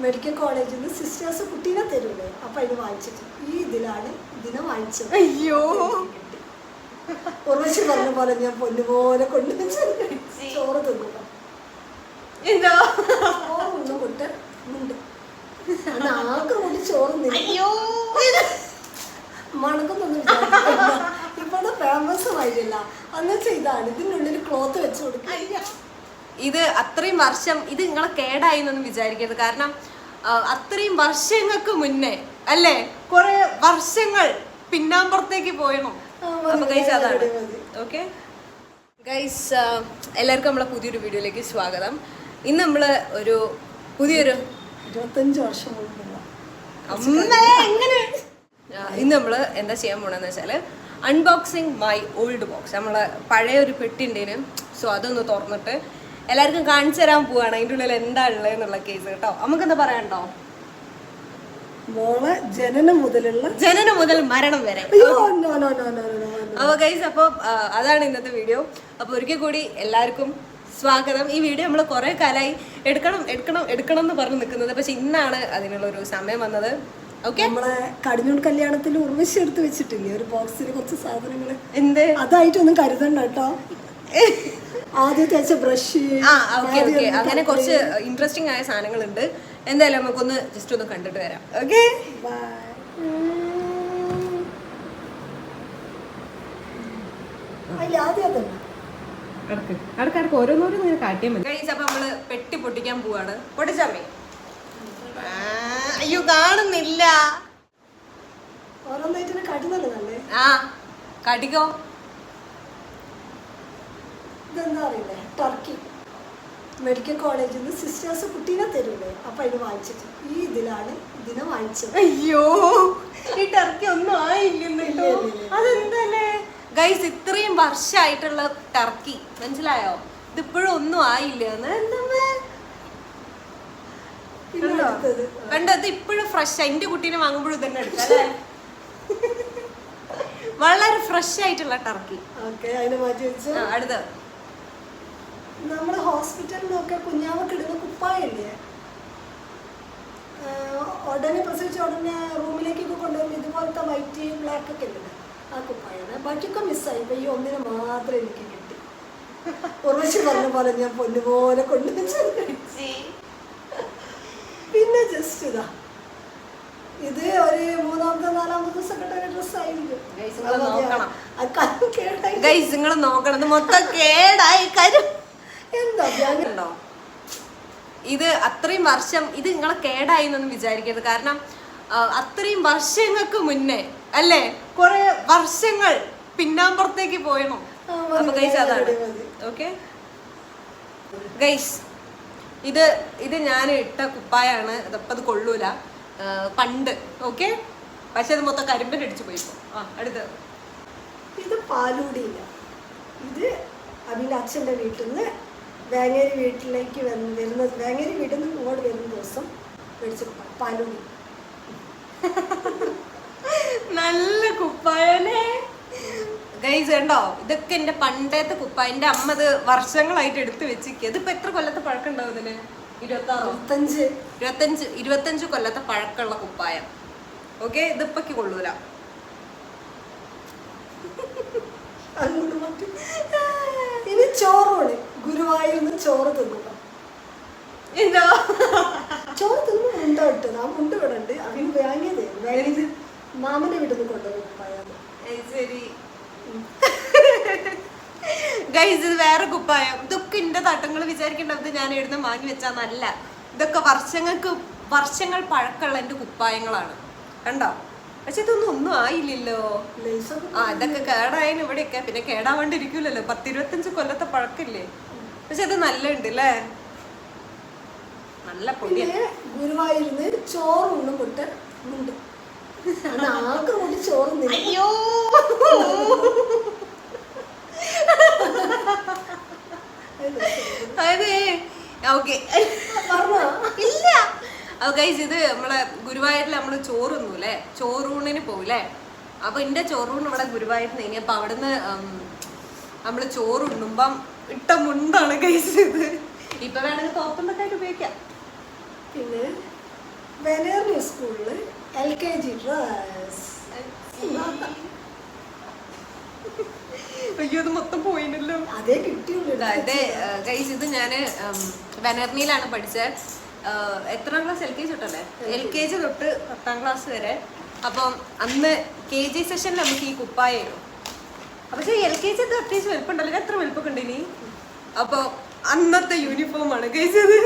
Medical കോളേജിൽ നിന്ന് sisters കുട്ടീനെ തരൂലേ, അപ്പം അതിന് വാങ്ങിച്ചിട്ട് ഇതിനെ വാങ്ങിച്ചത്. അയ്യോ, ഉറവശി പറഞ്ഞ പോലെ ഞാൻ പൊന്നുപോലെ കൊണ്ടുവച്ച് ചോറ് തിന്നു. എന്തോ ചോറൊന്നും കൊട്ട് ഉണ്ട് ആൾക്ക് കൂടി ചോറ് അയ്യോ മണക്കൊന്നും വിചാരിക്കില്ല. ഇപ്പോഴത്തെ ഫേമസ് ആയില്ല. അന്നത്തെ ഇതാണ് ഇതിനുള്ളിൽ ക്ലോത്ത് വെച്ച് കൊടുക്കുക. ഇത് അത്രയും വർഷം ഇത് നിങ്ങളെ കേടായി എന്നൊന്നും വിചാരിക്കരുത്. കാരണം അത്രയും വർഷങ്ങൾക്ക് മുന്നേ അല്ലേ, കുറെ വർഷങ്ങൾ പിന്നാമ്പുറത്തേക്ക് പോയണം. അപ്പൊ ഗൈസ് അതാണ്. ഓക്കെ ഗൈസ്, എല്ലാവർക്കും നമ്മളെ പുതിയൊരു വീഡിയോയിലേക്ക് സ്വാഗതം. ഇന്ന് നമ്മള് ഒരു പുതിയൊരു 25 വർഷം മുമ്പുള്ള എങ്ങനെ ഇന്ന് നമ്മള് എന്താ ചെയ്യാൻ പോണെന്ന് വെച്ചാല് അൺബോക്സിങ് മൈ ഓൾഡ് ബോക്സ്. നമ്മളെ പഴയ ഒരു പെട്ടിണ്ടേനും. സോ അതൊന്ന് തുറന്നിട്ട് എല്ലാവർക്കും കാണിച്ചു തരാൻ പോവാണ് അതിൻ്റെ ഉള്ളിൽ എന്താ ഉള്ളത് എന്നുള്ള കേസ് കേട്ടോ. നമുക്കെന്താ പറയാനുണ്ടോ? മോളെ ജനനം മുതൽ മരണം വരെ. അപ്പൊ ഗൈസ്, അപ്പൊ അതാണ് ഇന്നത്തെ വീഡിയോ. അപ്പൊ ഒരിക്കൽ കൂടി എല്ലാവർക്കും സ്വാഗതം. ഈ വീഡിയോ നമ്മൾ കുറെ കാലമായി എടുക്കണം എന്ന് പറഞ്ഞു നിൽക്കുന്നത്. പക്ഷെ ഇന്നാണ് അതിനുള്ള ഒരു സമയം വന്നത്. ഓക്കെ, നമ്മളെ കടിഞ്ഞൂൺ കല്യാണത്തിൽ ഉർവശി എടുത്ത് വെച്ചിട്ടില്ലേ ഒരു ബോക്സിൽ കുറച്ച് സാധനങ്ങൾ? എന്ത് അതായിട്ടൊന്നും കരുതണ്ട കേട്ടോ. ആദ്യത്തെ വെച്ച ബ്രഷ്, അങ്ങനെ കുറച്ച് ഇൻട്രസ്റ്റിംഗ് ആയ സാധനങ്ങളുണ്ട്. എന്തായാലും നമുക്കൊന്ന് ജസ്റ്റ് ഒന്ന് കണ്ടിട്ട് വരാം. ഓക്കെ, അടുക്ക് ഓരോന്നോരും ഇങ്ങനെ കാട്ടിയാൽ മതി. ഗൈസ്, അപ്പൊ നമ്മള് പെട്ടി പൊട്ടിക്കാൻ പോവാണ്. പൊട്ടിച്ചമ്മേ. അയ്യോ, കാണുന്നില്ല. ആ കടിക്കോ. ഇതെന്താ അറിയില്ലേ, ടർക്കി. മെഡിക്കൽ കോളേജിൽ നിന്ന് സിസ്റ്റേഴ്സ് കുട്ടീനെ തരൂലേ, അപ്പം അതിന് വാങ്ങിച്ചിട്ട് ഇതിനെ വാങ്ങിച്ചത്. അയ്യോ, ഈ ടർക്കി ഒന്നും ആയില്ലല്ലോ. അതെന്തല്ലേ ഗൈസ്, ഇത്രയും വർഷമായിട്ടുള്ള ടർക്കി, മനസ്സിലായോ? ഇതിപ്പോഴും ഒന്നും ആയില്ല. കണ്ടോ, ഇത് ഇപ്പോഴും ഫ്രഷ്. എന്റെ കുട്ടീനെ വാങ്ങുമ്പോഴും ഇതന്നെ എടുക്കാം അല്ലേ. വളരെ ഫ്രഷ് ആയിട്ടുള്ള ടർക്കി. അടുത്ത നമ്മുടെ ഹോസ്പിറ്റലിലൊക്കെ കുഞ്ഞാവൊക്കെ ഇടുന്ന കുപ്പായല്ലേ, ഉടനെ പ്രസവിച്ച ഉടനെ റൂമിലേക്കൊക്കെ കൊണ്ടുവരുമ്പോൾ ഇതുപോലത്തെ വൈറ്റ് ബ്ലാക്ക് ഒക്കെ ഇല്ലേ, ആ കുപ്പായാണ്. ബാക്കിയൊക്കെ മിസ്സായി. ഇപ്പൊ ഈ ഒന്നിനെ മാത്രം എനിക്ക് കിട്ടി. ഉറവശി പറഞ്ഞ പോലെ ഞാൻ പൊന്നുപോലെ കൊണ്ടുവച്ച്. പിന്നെ ജസ്റ്റ് ഇത് ഒരു 3-ാമത്തെ 4-ാമത്തെ ദിവസം കിട്ടുന്ന ഡ്രസ്സായിരിക്കും. നിങ്ങൾ നോക്കണം, മൊത്തം കേടായി കാര്യം. എന്താ ഇത് അത്രയും വർഷം ഇത് നിങ്ങളെ കേടായി എന്നൊന്നും വിചാരിക്കരുത്. കാരണം അത്രയും വർഷങ്ങൾക്ക് മുന്നേ അല്ലേ, കുറെ വർഷങ്ങൾ പിന്നാമ്പുറത്തേക്ക് പോയണം. അപ്പൊ ഗൈസ് അതാണ്. ഓക്കെ ഗൈസ്, ഇത് ഞാൻ ഇട്ട കുപ്പായാണ്. അതപ്പം അത് കൊള്ളൂല പണ്ട്. ഓക്കെ, പക്ഷെ അത് മൊത്തം കരിമ്പൻ അടിച്ചു പോയിപ്പോ. അടുത്ത് ഇത് പാലൂടിയില്ല. ഇത് അതിൻ്റെ അച്ഛൻ്റെ വീട്ടിൽ നിന്ന് വേങ്ങേരി വീട്ടിലേക്ക് വേങ്ങേരി വീട്ടിൽ നിന്ന് ഇങ്ങോട്ട് വരുന്ന ദിവസം മേടിച്ച പാലൂടി. നല്ല കുപ്പായനെ ഗൈസ് കണ്ടോ. ഇതൊക്കെ എന്റെ പണ്ടത്തെ കുപ്പായ. എന്റെ അമ്മ അത് വർഷങ്ങളായിട്ട് എടുത്തു വെച്ചിരിക്കുക. ഇതിപ്പോ എത്ര കൊല്ലത്തെ പഴക്കം ഉണ്ടാവും ഇതിന്? 25 കൊല്ലത്തെ പഴക്കമുള്ള കുപ്പായം. ഓക്കെ, ഇതിപ്പൊക്ക് കൊള്ളൂല. ഇനി ചോറാണ്. ഗുരുവായൂരിന്ന് ചോറ് തിന്നു. എന്തോ ചോറ് തിന്നു മുണ്ട ഇട്ടത്. ആ മുണ്ട് ഇവിടെ ഉണ്ട്. അതിന് വാങ്ങിയത് മാമന്റെ വീട്ടിൽ നിന്ന് കൊണ്ടുപോയി കുപ്പായാണ്. ശരി ഗൈസ്, ഇത് വേറെ കുപ്പായം. ഇതൊക്കെ എന്റെ തട്ടങ്ങൾ വിചാരിക്കേണ്ടത് ഞാൻ എഴുതുന്ന വാങ്ങി വെച്ചാന്നല്ല. ഇതൊക്കെ വർഷങ്ങൾ പഴക്കമുള്ള എന്റെ കുപ്പായങ്ങളാണ്. കണ്ടോ? പക്ഷെ ഇതൊന്നും ഒന്നും ആയില്ലല്ലോ. ഇതൊക്കെ കേടായതിന് ഇവിടെയൊക്കെ. പിന്നെ കേടാവാണ്ടിരിക്കൂലല്ലോ. 10-25 കൊല്ലത്തെ പഴക്കില്ലേ. പക്ഷെ അത് നല്ല ഉണ്ട് അല്ലേ, നല്ല പൊടി. ഗുരുവായൂരിന്ന് ചോറുണ്ട് മുട്ട ഉണ്ട്. ആൾക്ക് കൂടി ചോറ്. അയ്യോ, അതെ ഓക്കെ ഇല്ല. ഗൈസ്, ഇത് നമ്മളെ ഗുരുവായൂരിൽ നമ്മള് ചോറുന്നൂല്ലേ, ചോറൂണിന് പോവില്ലേ. അപ്പൊ എന്റെ ചോറൂണ് ഇവിടെ ഗുരുവായൂരിൽ നിന്ന്. അപ്പൊ അവിടുന്ന് നമ്മള് ചോറുണ്ണുമ്പം ഇട്ട മുണ്ടാണ് ഗൈസ് ഇത്. ഇപ്പൊ വേണമെങ്കിൽ തോപ്പുന്നൊക്കെ ആയിട്ട് ഉപയോഗിക്കാം. പിന്നെ വെനേറിയ സ്കൂളില് LKG ഡ്രസ്. അയ്യോ അത് മൊത്തം പോയില്ലല്ലോ. അതേ കിട്ടിയുള്ളൂ. അതെ ഗൈസ്, ഇത് ഞാന് വെനർണിയിലാണ് പഠിച്ചത്. എത്രാം ക്ലാസ്? LKG തൊട്ടല്ലേ? LKG തൊട്ട് 10ാം ക്ലാസ് വരെ. അപ്പം അന്ന് KG സെഷനിൽ നമുക്ക് ഈ കുപ്പായിരുന്നു. പക്ഷെ LKG അത്യാവശ്യം വലുപ്പുണ്ടല്ലോ. എത്ര വലുപ്പൊക്കെ ഉണ്ട് ഇനി? അപ്പൊ അന്നത്തെ യൂണിഫോം ആണ് ഗൈസ് ഇത്.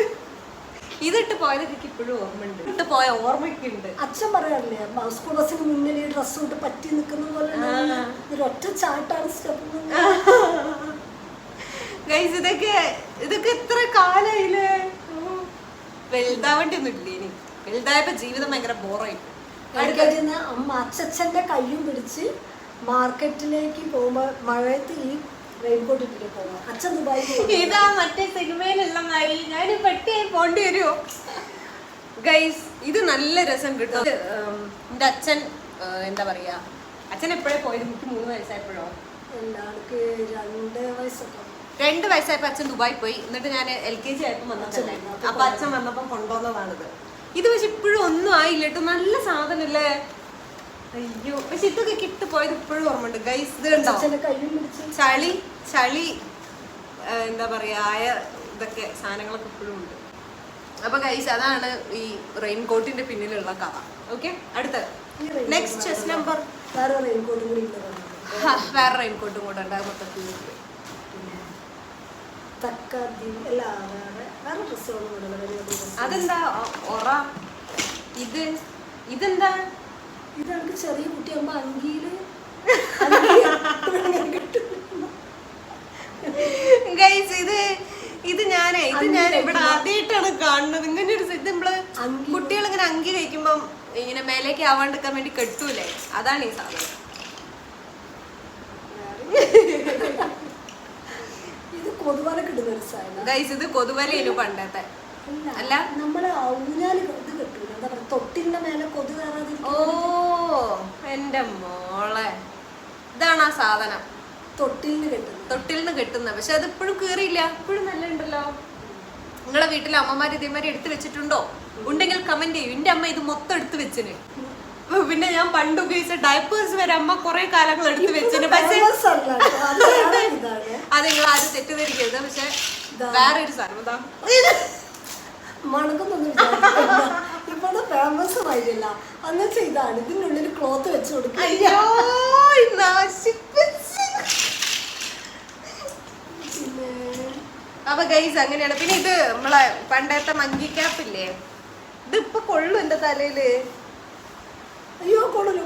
ഇതിട്ട് പോയത് എനിക്ക് ഇപ്പോഴും ഓർമ്മയുണ്ട്. ഇട്ട് പോയ ഓർമ്മയൊക്കെ ഉണ്ട്. അച്ഛൻ പറയാറില്ലേ സ്കൂൾ ബസ്സിന് മുന്നിൽ ഈ ഡ്രസ് കൊണ്ട് പറ്റി നിൽക്കുന്ന പോലെ ഒരൊറ്റ ചാട്ടാണ് സ്റ്റെപ്പ്. ഗൈസ് ഇതൊക്കെ എത്ര കാലായില്ലേ. വലുതാവേണ്ടി ഒന്നും ഇല്ല ഇനി. വലുതായപ്പോ ജീവിതം ഭയങ്കര ബോറായി. അടുക്കളന്ന് അമ്മ അച്ഛൻ്റെ കയ്യും പിടിച്ച് മാർക്കറ്റിലേക്ക് പോകുമ്പോ മഴയത്ത് ഈ റെയിൻകോട്ട് ഇട്ടിട്ട് പോകാം. അച്ഛൻ ദുബായി. ഇതാ മറ്റേ സിനിമയിലുള്ള മാതിരി ഞാൻ പെട്ടിയായി പോണ്ടി വരുമോ ഗൈസ്? ഇത് നല്ല രസം കിട്ടും. എന്റെ അച്ഛൻ എന്താ പറയാ, അച്ഛൻ എപ്പോഴേ പോയത്? എനിക്ക് 3 വയസ്സായപ്പോഴോ? എല്ലാവർക്കും 2 വയസ്സൊക്കെ. 2 വയസ്സായപ്പോ അച്ഛൻ ദുബായി പോയി. എന്നിട്ട് ഞാൻ LKG ആയപ്പോ വന്നതല്ലേ. അപ്പൊ അച്ഛൻ വന്നപ്പോ കൊണ്ടുവന്നതാണിത്. ഇത് പക്ഷെ ഇപ്പോഴും ഒന്നും ആയില്ല കേട്ടോ. നല്ല സാധനല്ലേ. അയ്യോ, പക്ഷെ ഇതൊക്കെ കിട്ടി പോയത് ഇപ്പോഴും ഓർമ്മയുണ്ട് ഗൈസ്. ഇത് കണ്ടോ ചളി എന്താ പറയാ ആയ ഇതൊക്കെ സാധനങ്ങളൊക്കെ ഇപ്പോഴും ഉണ്ട്. അപ്പൊ ഗൈസ് അതാണ് ഈ റെയിൻകോട്ടിന്റെ പിന്നിലുള്ള കഥ. ഓക്കെ, അടുത്ത നെക്സ്റ്റ് ചെസ് നമ്പർ. വേറെ റെയിൻകോട്ടും കൂടി വേറെ റെയിൻകോട്ടും കൂടെ ഉണ്ട്. മൊത്തത്തിൽ അതെന്താ ഒറ? ഇതെന്താ? ഇതാണ് ചെറിയ കുട്ടിയാകുമ്പോ അങ്കിയില് ഗൈസ് ഇത് ഞാൻ ഇവിടെ ആദ്യമായിട്ടാണ് കാണുന്നത്. ഇങ്ങനെ ഒരു ഇത് നമ്മള് കുട്ടികൾ ഇങ്ങനെ അങ്കി കഴിക്കുമ്പം ഇങ്ങനെ മേലേക്ക് ആവാണ്ടിരിക്കാൻ വേണ്ടി കെട്ടൂലേ, അതാണ് ഈ സാധനം. ഗൈസ് ഇത് കൊതുവലയിലും പണ്ടത്തെ അല്ല, നമ്മള് ഊഞ്ഞാല് ഇത് കെട്ടൂല, എന്താ പറയാ തൊട്ടിന്റെ മേലെ കൊതു കയറാതെ. ഓ എന്റെ മോളെ, ഇതാണ് ആ സാധനം. തൊട്ടിൽ നിന്ന് കെട്ടുന്നത്. പക്ഷെ അത് ഇപ്പോഴും കീറിയില്ല, ഇപ്പോഴും നല്ല ഉണ്ടല്ലോ. നിങ്ങളെ വീട്ടിലെ അമ്മമാര് ഇതേമാതിരി എടുത്തു വെച്ചിട്ടുണ്ടോ? ഉണ്ടെങ്കിൽ കമന്റ് ചെയ്യും. എന്റെ അമ്മ ഇത് മൊത്തം എടുത്തു വെച്ചിന്. പിന്നെ ഞാൻ പണ്ട് ഉപയോഗിച്ച ഡയപ്പേഴ്സ് വരെ അമ്മ കുറെ കാലങ്ങൾ എടുത്തു വെച്ചിന്. പക്ഷെ അത് നിങ്ങൾ ആരും തെറ്റിദ്ധരിക്കരുത്. പക്ഷെ വേറെ ഒരു സാധനം മണക്കൊന്നും ഇപ്പോഴത്തെ ഫേമസ് ആയില്ല. അന്ന് ചെയ്താണ് ഇതിനുള്ളിൽ ക്ലോത്ത് വെച്ച് കൊടുക്കുക. അപ്പൊ ഗൈസ് അങ്ങനെയാണ്. പിന്നെ ഇത് നമ്മളെ പണ്ടത്തെ മങ്കി ക്യാപ്പ് ഇല്ലേ, ഇതിപ്പൊ കൊള്ളും എന്റെ തലയില്. അയ്യോ കൊള്ളൂല.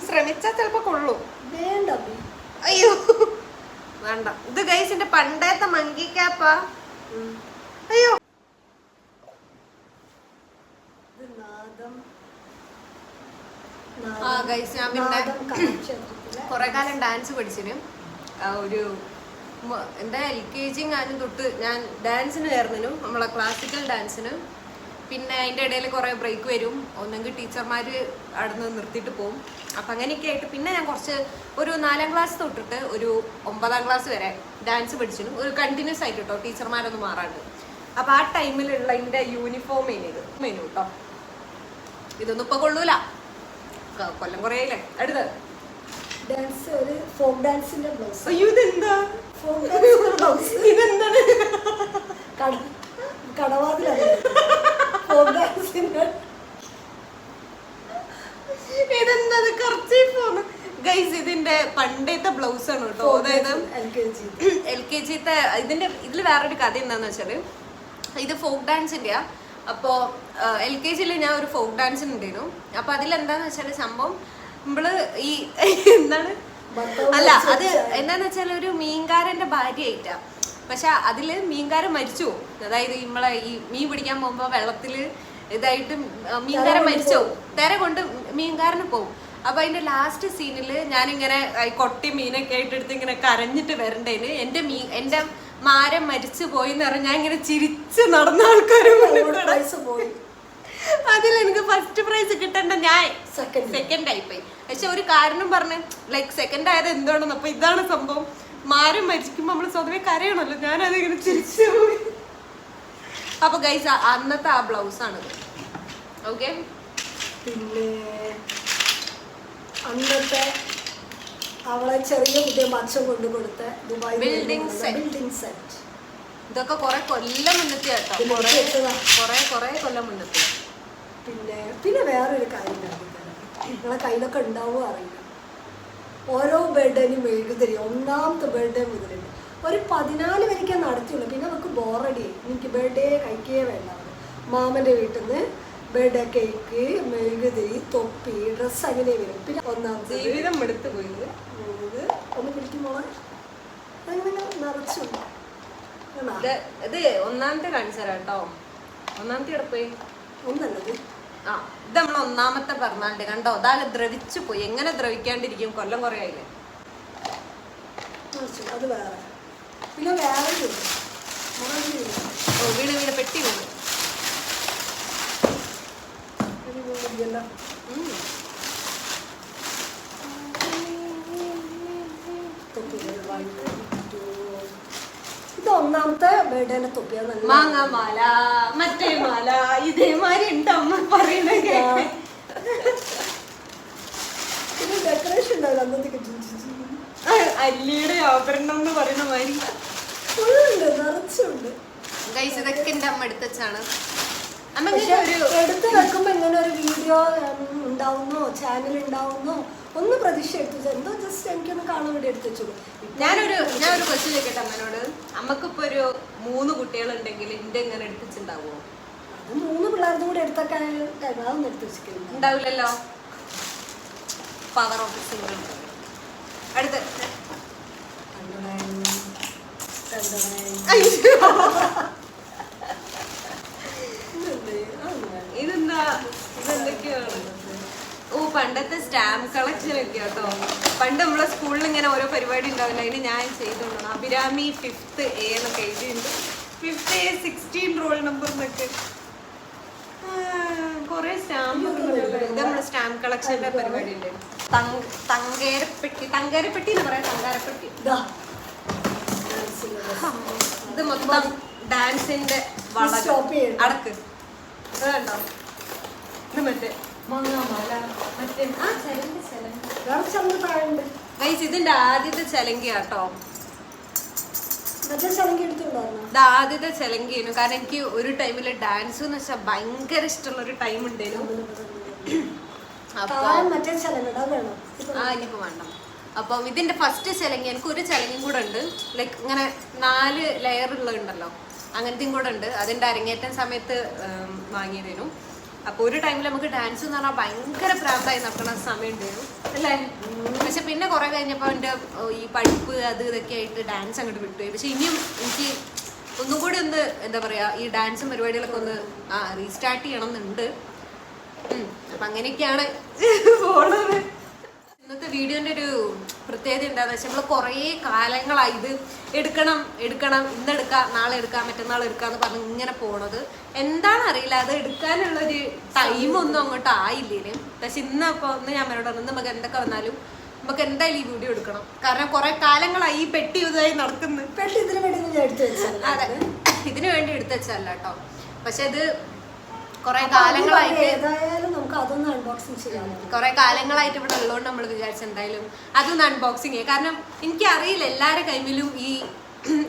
ശ്രമിച്ചാ ചെലപ്പോ കൊള്ളും. വേണ്ട അയ്യോ വേണ്ട. ഇത് ഗൈസിന്റെ പണ്ടത്തെ മങ്കി ക്യാപ്പാ. അയ്യോ ആ ഗൈസ്, ഞാൻ പിന്നെ കുറെ കാലം ഡാൻസ് പഠിച്ചിന്. ഒരു എന്താ LKG ഞാനും തൊട്ട് ഞാൻ ഡാൻസിന് ചേർന്നിനും, നമ്മളെ ക്ലാസിക്കൽ ഡാൻസിന്. പിന്നെ അതിൻ്റെ ഇടയിൽ കുറേ ബ്രേക്ക് വരും. ഒന്നെങ്കിൽ ടീച്ചർമാർ അവിടെ നിന്ന് നിർത്തിയിട്ട് പോകും. അപ്പം അങ്ങനെയൊക്കെ ആയിട്ട് പിന്നെ ഞാൻ ഒരു 4ാം ക്ലാസ് തൊട്ടിട്ട് ഒരു 9ാം ക്ലാസ് വരെ ഡാൻസ് പഠിച്ചിനും. ഒരു കണ്ടിന്യൂസ് ആയിട്ട് കേട്ടോ, ടീച്ചർമാരൊന്നും മാറാണ്ട്. അപ്പം ആ ടൈമിലുള്ള എൻ്റെ യൂണിഫോം മെനു കേട്ടോ. ഇതൊന്നും ഇപ്പൊ കൊള്ളൂല, കൊല്ലം കുറേ ആയില്ലേ. അടുത്ത് ഡാൻസ്, ഒരു ഫോക്ക് ഡാൻസിന്റെ ബ്ലൗസ്. അയ്യോ ഇതെന്താ? ഇതെന്താണ്? കടവാതിലാണ് ഫോക്ക് ഡാൻസിന്റെ. ഇതെന്താ? കർച്ചീഫാണ് ഗൈസ്. ഇതിന്റെ പണ്ടത്തെ ബ്ലൗസ് ആണ് കേട്ടോ. അതായത് LKG ഇതിൽ വേറൊരു കഥ എന്താന്ന് വെച്ചാല്, ഇത് ഫോക്ക് ഡാൻസിന്റെയാ. അപ്പോ LKG ഞാൻ ഒരു ഫോക്ക് ഡാൻസിന് ഉണ്ടായിരുന്നു. അപ്പൊ അതിലെന്താന്ന് വെച്ചാല് സംഭവം നമ്മള് ഈ എന്താണ് അല്ല അത് എന്താന്ന് വെച്ചാൽ ഒരു മീൻകാരന്റെ ഭാര്യയായിട്ടാ. പക്ഷെ അതില് മീൻകാരൻ മരിച്ചു പോകും. അതായത് നമ്മളെ ഈ മീൻ പിടിക്കാൻ പോകുമ്പോ വെള്ളത്തില് ഇതായിട്ട് മീൻകാരൻ മരിച്ചു പോകും. തെര കൊണ്ട് മീൻകാരന് പോകും. അപ്പൊ അതിന്റെ ലാസ്റ്റ് സീനില് ഞാനിങ്ങനെ കൊട്ടി മീനൊക്കെ ആയിട്ട് എടുത്ത് ഇങ്ങനെ കരഞ്ഞിട്ട് വരണ്ടേന് എന്റെ മാരൻ മരിച്ചു പോയി എന്ന് പറഞ്ഞാൽ ഞാൻ ഇങ്ങനെ ചിരിച്ച് നടന്ന ആൾക്കാരും പോയി. അതിൽ എനിക്ക് ഫസ്റ്റ് പ്രൈസ് കിട്ടേണ്ട ഞാൻ സെക്കൻഡ് ആയിപ്പോയി. പക്ഷെ ഒരു കാരണം പറഞ്ഞ് ലൈക്ക് സെക്കൻഡ് ആയത് എന്താണെന്ന്. അപ്പൊ ഇതാണ് സംഭവം. മാരം മരിക്കുമ്പോ നമ്മള് സ്വതവേ കരയണല്ലോ. ഞാനത് ഇങ്ങനെ ചിരിച്ചു പോയി. അപ്പൊ ഗൈസ് അന്നത്തെ ആ ബ്ലൗസാണിത്. ഓക്കെ. പിന്നെ അന്നത്തെ അവളെ ചെറിയ കുട്ടിയെ മച്ചം കൊണ്ടു കൊടുത്ത ദുബായ് ബിൽഡിംഗ് സെറ്റ്. ഇതൊക്കെ കുറെ കൊല്ലം മുന്നത്തെ കേട്ടോ, കുറെ കൊല്ലം മുന്നത്തെ. പിന്നെ വേറൊരു കാര്യം നിങ്ങളെ കയ്യിലൊക്കെ ഉണ്ടാവുക അറിയില്ല. ഓരോ ബർത്ത്ഡേനും മെഴുകുതിരി ഒന്നാമത്തെ ബർത്ത്ഡേ മുതലുണ്ട്. ഒരു 14 വരെയൊക്കെ നടത്തിയുള്ളൂ. പിന്നെ നമുക്ക് ബോറടി, എനിക്ക് ബർത്ത്ഡേ കഴിക്കുകയേ വേണ്ട. മാമൻ്റെ വീട്ടിൽ നിന്ന് ബർത്ത്ഡേ കേക്ക്, മെഴുകുതിരി, തൊപ്പി, ഡ്രസ്സ് അങ്ങനെ വരും. പിന്നെ ഒന്നാമത്തെ ജീവിതം എടുത്തു പോയത് ഒന്ന് പിടിക്കുമ്പോൾ അങ്ങനെ നിറച്ചുണ്ട്. ഇത് ഒന്നാമത്തെ കാണിച്ചു തരാം കേട്ടോ. ഒന്നാമത്തെ എടുപ്പേ ഒന്നല്ലത്. ആ ഇത് നമ്മളെ ഒന്നാമത്തെ പിറന്നാളുടെ കണ്ടോ, അതാല് ദ്രവിച്ചു പോയി. എങ്ങനെ ദ്രവിക്കാണ്ടിരിക്കും, കൊല്ലം കുറെ ആയില്ലേ. അത് വേറെ. പിന്നെ വേറെ ഓ വീട് വീട് പെട്ടി വീട്. ഇത് ഒന്നാമത്തെ ബർത്ത്ഡേന്റെ തൊപ്പിയാ. മാങ്ങാമാല, മറ്റേ മാല, ഇതേമാതിരി ഉണ്ട് അമ്മ പറയണ. പിന്നെ ഡെക്കറേഷൻ ഉണ്ടാവില്ല അന്നത്തേക്ക്. അല്ലിയുടെ ആഭരണം എന്ന് പറയുന്ന മാതിരി നിറച്ചുണ്ട്. ഇതൊക്കെ എന്റെ അമ്മ എടുത്തച്ചാണ്. എടുത്ത് വെക്കുമ്പോ ഇങ്ങനെ ഒരു വീഡിയോ ഉണ്ടാവുന്നോ ചാനൽ ഉണ്ടാവുന്നോ ഒന്ന് പ്രതീക്ഷ എടുത്തു. എന്തോ ജസ്റ്റ് എനിക്കൊന്ന് കാണാൻ വേണ്ടി എടുത്തു വെച്ചോളൂ. ഞാനൊരു ക്വസ്റ്റ്യൻ ചോദിക്കട്ടെ അമ്മനോട്. അമ്മക്കിപ്പോ ഒരു 3 കുട്ടികളുണ്ടെങ്കിൽ എന്റെ എങ്ങനെ എടുത്തിട്ടുണ്ടാവോ? അത് 3 പിള്ളേരുടെ കൂടെ എടുത്തൊക്കെ അതൊന്നും എടുത്ത് വെച്ചിട്ടില്ല. ഉണ്ടാവില്ലല്ലോ. Power of single. അടുത്ത് ഇതെന്തൊക്കെയാണ്? ഓ പണ്ടത്തെ സ്റ്റാമ്പ് കളക്ഷൻ ഒക്കെ കേട്ടോ. പണ്ട് നമ്മളെ സ്കൂളിൽ ഇങ്ങനെ ഓരോ പരിപാടി ഉണ്ടാവില്ല, അതിന് ഞാൻ ചെയ്തോളണം. അഭിരാമി 5th A എന്നൊക്കെ എഴുതിയിട്ടുണ്ട്. 5th A 16 റോൾ നമ്പർ എന്നൊക്കെ കൊറേ സ്റ്റാമ്പ്. ഇത് നമ്മുടെ സ്റ്റാമ്പ് കളക്ഷന്റെ പരിപാടി ഉണ്ട്. തങ്കേരപ്പെട്ടി എന്ന് പറയാം. തങ്കാരപ്പെട്ടി. ഇത് മൊത്തം ഡാൻസിന്റെ അടക്ക്. കണ്ടോ? ഇത് മറ്റേ ഇതിന്റെ ആദ്യത്തെ ചെലങ്കി കേട്ടോ. ഇത് ആദ്യത്തെ ചെലങ്കിയാണ്. കാരണം എനിക്ക് ഒരു ടൈമില് ഡാൻസ് എന്ന് വെച്ചാൽ ഭയങ്കര ഇഷ്ടമുള്ള ഒരു ടൈം ഉണ്ടായിരുന്നു. ഇനിയിപ്പോ വേണ്ട. അപ്പം ഇതിന്റെ ഫസ്റ്റ് ചെലങ്കി, എനിക്ക് ഒരു ചെലങ്കും കൂടെ ഉണ്ട്. ലൈക്ക് ഇങ്ങനെ 4 ലെയർ ഉള്ളതുണ്ടല്ലോ, അങ്ങനത്തെയും കൂടെ ഉണ്ട്. അതിന്റെ അരങ്ങേറ്റം സമയത്ത് വാങ്ങിയതേനു. അപ്പൊ ഒരു ടൈമിൽ നമുക്ക് ഡാൻസ് എന്ന് പറഞ്ഞാൽ ഭയങ്കര പ്രാന്തായി നടക്കുന്ന സമയം ഉണ്ടായിരുന്നു അല്ലേ. പക്ഷെ പിന്നെ കുറെ കഴിഞ്ഞപ്പോൾ എൻ്റെ ഈ പഠിപ്പ് അത് ഇതൊക്കെ ആയിട്ട് ഡാൻസ് അങ്ങോട്ട് വിട്ടുപോയി. പക്ഷെ ഇനിയും എനിക്ക് ഒന്നും കൂടി ഒന്ന് എന്താ പറയാ, ഈ ഡാൻസും പരിപാടികളൊക്കെ ഒന്ന് റീസ്റ്റാർട്ട് ചെയ്യണം എന്നുണ്ട്. അപ്പൊ അങ്ങനെയൊക്കെയാണ് പോണത്. ഇന്നത്തെ വീഡിയോന്റെ ഒരു പ്രത്യേകത എന്താണെന്ന് വെച്ചാൽ നമ്മൾ കുറേ കാലങ്ങളായി ഇത് എടുക്കണം ഇന്നെടുക്കാം, നാളെ എടുക്കാം, മറ്റന്നാൾ എടുക്കാന്ന് പറഞ്ഞ് ഇങ്ങനെ പോണത്. എന്താണെന്നറിയില്ല, അത് എടുക്കാനുള്ളൊരു ടൈമൊന്നും അങ്ങോട്ട് ആയില്ലേ. പക്ഷെ ഇന്നപ്പോൾ ഞാൻ അവരോട് പറഞ്ഞു, നമുക്ക് എന്തൊക്കെ വന്നാലും നമുക്ക് എന്തായാലും ഈ വീഡിയോ എടുക്കണം. കാരണം കുറെ കാലങ്ങളായി ഈ പെട്ടി ഇതായി നടക്കുന്നു. അതെ, ഇതിനു വേണ്ടി എടുത്തു വെച്ചല്ല കേട്ടോ. പക്ഷെ ഇത് കുറെ കാലങ്ങളായിട്ട് ഇവിടെ ഉള്ളതുകൊണ്ട് നമ്മൾ വിചാരിച്ച എന്തായാലും അതൊന്ന് അൺബോക്സിങ് ചെയ്യാം. കാരണം എനിക്കറിയില്ല എല്ലാവരുടെ കൈമിലും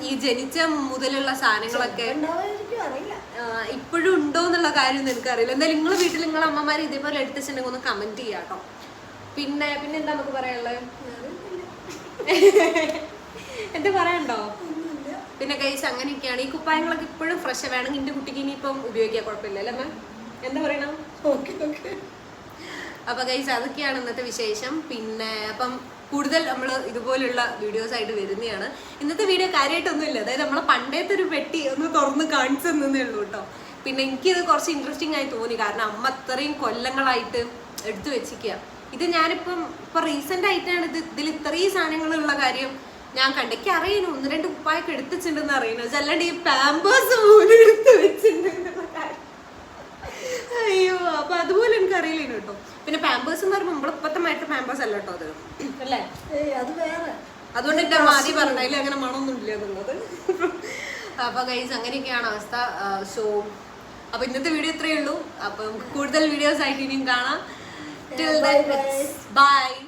ഈ ജനിച്ച മുതലുള്ള സാധനങ്ങളൊക്കെ ഇപ്പോഴും ഉണ്ടോ എന്നുള്ള കാര്യമൊന്നും എനിക്കറിയില്ല. എന്തായാലും നിങ്ങളെ വീട്ടിൽ നിങ്ങളെ അമ്മമാർ ഇതേപോലെ എടുത്തിട്ടുണ്ടെങ്കിൽ ഒന്ന് കമന്റ് ചെയ്യാം കേട്ടോ. പിന്നെ എന്താ നമുക്ക് പറയാനുള്ളത്? എന്താ പറയാനുണ്ടോ? പിന്നെ ഗൈസ് അങ്ങനെയൊക്കെയാണ്. ഈ കുപ്പായങ്ങളൊക്കെ ഇപ്പോഴും ഫ്രഷ് വേണമെങ്കിൽ എൻ്റെ കുട്ടിക്ക് ഇനിയിപ്പം ഉപയോഗിക്കാൻ കുഴപ്പമില്ല അല്ലേ മാം? എന്താ പറയണം? അപ്പൊ ഗൈസ് അതൊക്കെയാണ് ഇന്നത്തെ വിശേഷം. പിന്നെ അപ്പം കൂടുതൽ നമ്മൾ ഇതുപോലുള്ള വീഡിയോസ് ആയിട്ട് വരുന്നതാണ്. ഇന്നത്തെ വീഡിയോ കാര്യമായിട്ടൊന്നുമില്ല, അതായത് നമ്മളെ പണ്ടത്തെ ഒരു പെട്ടി ഒന്ന് തുറന്ന് കാണിച്ചു തന്നേ ഉള്ളൂ കേട്ടോ. പിന്നെ എനിക്കിത് കുറച്ച് ഇൻട്രസ്റ്റിംഗ് ആയി തോന്നി, കാരണം അമ്മ അത്രയും കൊല്ലങ്ങളായിട്ട് എടുത്തു വെച്ചിരിക്കുക. ഇത് ഞാനിപ്പം റീസെന്റ് ആയിട്ടാണ് ഇതിൽ ഇത്രയും സാധനങ്ങളുള്ള കാര്യം ഞാൻ കണ്ടെനിക്ക് അറിയുന്നു. 1-2 കുപ്പായൊക്കെ എടുത്തിട്ടുണ്ടെന്ന് അറിയുന്നു. അല്ലാണ്ട് ഈ പാമ്പേഴ്സ് പോലും എടുത്ത് വെച്ചിട്ടുണ്ടെന്നുള്ള കാര്യം അയ്യോ, അപ്പൊ അതുപോലെ എനിക്ക് അറിയില്ലേനു കേട്ടോ. പിന്നെ പാമ്പേഴ്സ് എന്ന് പറയുമ്പോൾ നമ്മളിപ്പത്തെ മായിട്ട് പാമ്പേഴ്സ് അല്ല കേട്ടോ അത് അല്ലേ, അത് വേറെ. അതുകൊണ്ട് എന്റെ ആദ്യം പറഞ്ഞതിൽ അങ്ങനെ മണമൊന്നും ഇല്ല എന്നുള്ളത്. അപ്പൊ ഗൈസ് അങ്ങനെയൊക്കെയാണ് അവസ്ഥ. സോ അപ്പൊ ഇന്നത്തെ വീഡിയോ ഇത്രയേ ഉള്ളൂ. അപ്പൊ അപ്പൊ നമുക്ക് കൂടുതൽ വീഡിയോസ് ആയിട്ട് ഇനിയും കാണാം. Bye, bye. ബൈ.